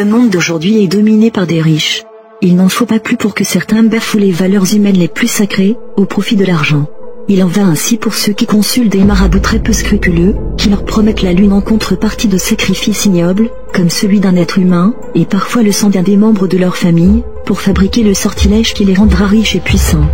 Le monde d'aujourd'hui est dominé par des riches. Il n'en faut pas plus pour que certains bafouent les valeurs humaines les plus sacrées, au profit de l'argent. Il en va ainsi pour ceux qui consultent des marabouts très peu scrupuleux, qui leur promettent la lune en contrepartie de sacrifices ignobles, comme celui d'un être humain, et parfois le sang d'un des membres de leur famille, pour fabriquer le sortilège qui les rendra riches et puissants.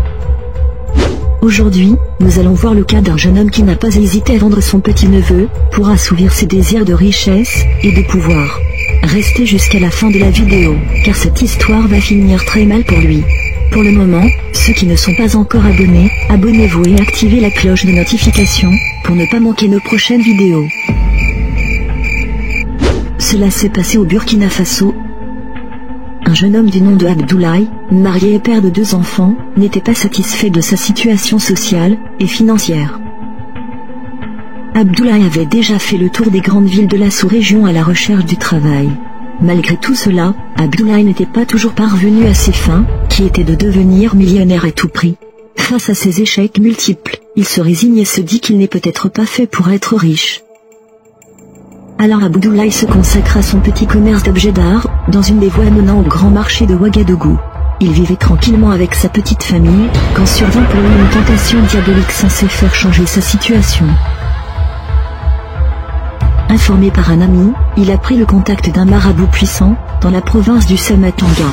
Aujourd'hui, nous allons voir le cas d'un jeune homme qui n'a pas hésité à vendre son petit-neveu, pour assouvir ses désirs de richesse, et de pouvoir. Restez jusqu'à la fin de la vidéo, car cette histoire va finir très mal pour lui. Pour le moment, ceux qui ne sont pas encore abonnés, abonnez-vous et activez la cloche de notification, pour ne pas manquer nos prochaines vidéos. Cela s'est passé au Burkina Faso. Un jeune homme du nom de Abdoulaye, marié et père de 2 enfants, n'était pas satisfait de sa situation sociale et financière. Abdoulaye avait déjà fait le tour des grandes villes de la sous-région à la recherche du travail. Malgré tout cela, Abdoulaye n'était pas toujours parvenu à ses fins, qui étaient de devenir millionnaire à tout prix. Face à ces échecs multiples, il se résigne et se dit qu'il n'est peut-être pas fait pour être riche. Alors Abdoulaye se consacre à son petit commerce d'objets d'art, dans une des voies menant au grand marché de Ouagadougou. Il vivait tranquillement avec sa petite famille, quand survint pour lui une tentation diabolique censée faire changer sa situation. Informé par un ami, il a pris le contact d'un marabout puissant, dans la province du Samatanga.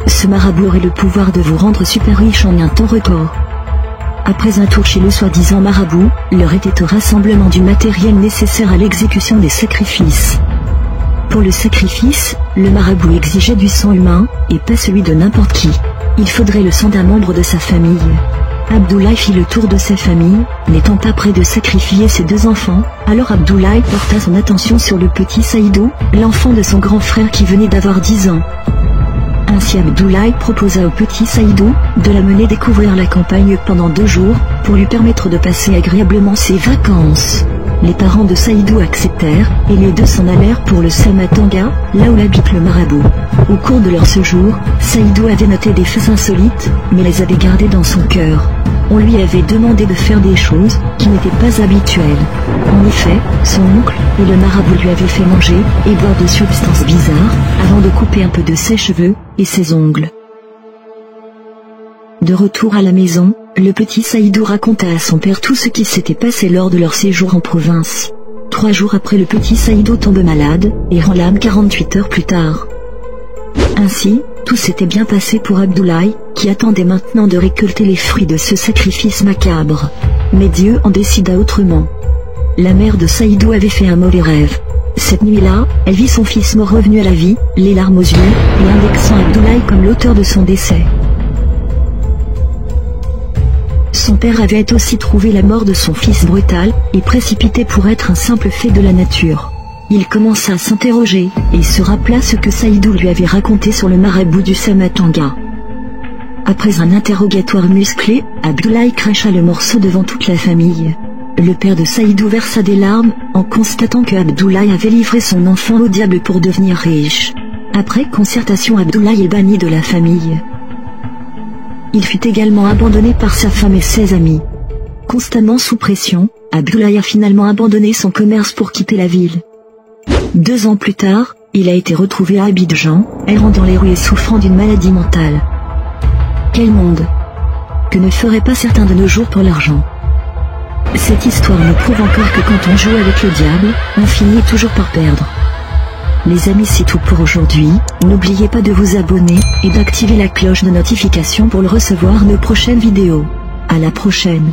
Ce marabout aurait le pouvoir de vous rendre super riche en un temps record. Après un tour chez le soi-disant marabout, l'heure était au rassemblement du matériel nécessaire à l'exécution des sacrifices. Pour le sacrifice, le marabout exigeait du sang humain, et pas celui de n'importe qui. Il faudrait le sang d'un membre de sa famille. Abdoulaye fit le tour de sa famille, n'étant pas prêt de sacrifier ses 2 enfants, alors Abdoulaye porta son attention sur le petit Saïdou, l'enfant de son grand frère qui venait d'avoir 10 ans. Ainsi Abdoulaye proposa au petit Saïdou de l'amener découvrir la campagne pendant 2 jours, pour lui permettre de passer agréablement ses vacances. Les parents de Saïdou acceptèrent, et les 2 s'en allèrent pour le Samatanga, là où habite le marabout. Au cours de leur séjour, Saïdou avait noté des faits insolites, mais les avait gardés dans son cœur. On lui avait demandé de faire des choses qui n'étaient pas habituelles. En effet, son oncle et le marabout lui avaient fait manger et boire de substances bizarres, avant de couper un peu de ses cheveux et ses ongles. De retour à la maison, le petit Saïdou raconta à son père tout ce qui s'était passé lors de leur séjour en province. 3 jours après, le petit Saïdou tombe malade, et rend l'âme 48 heures plus tard. Ainsi, tout s'était bien passé pour Abdoulaye, qui attendait maintenant de récolter les fruits de ce sacrifice macabre. Mais Dieu en décida autrement. La mère de Saïdou avait fait un mauvais rêve. Cette nuit-là, elle vit son fils mort revenu à la vie, les larmes aux yeux, et indexant Abdoulaye comme l'auteur de son décès. Son père avait aussi trouvé la mort de son fils brutal, et précipité pour être un simple fait de la nature. Il commença à s'interroger, et se rappela ce que Saïdou lui avait raconté sur le marabout du Samatanga. Après un interrogatoire musclé, Abdoulaye cracha le morceau devant toute la famille. Le père de Saïdou versa des larmes, en constatant que Abdoulaye avait livré son enfant au diable pour devenir riche. Après concertation, Abdoulaye est banni de la famille. Il fut également abandonné par sa femme et ses amis. Constamment sous pression, Abdoulaye a finalement abandonné son commerce pour quitter la ville. 2 ans plus tard, il a été retrouvé à Abidjan, errant dans les rues et souffrant d'une maladie mentale. Quel monde! Que ne ferait pas certains de nos jours pour l'argent? Cette histoire nous prouve encore que quand on joue avec le diable, on finit toujours par perdre. Les amis, c'est tout pour aujourd'hui. N'oubliez pas de vous abonner et d'activer la cloche de notification pour recevoir nos prochaines vidéos. À la prochaine.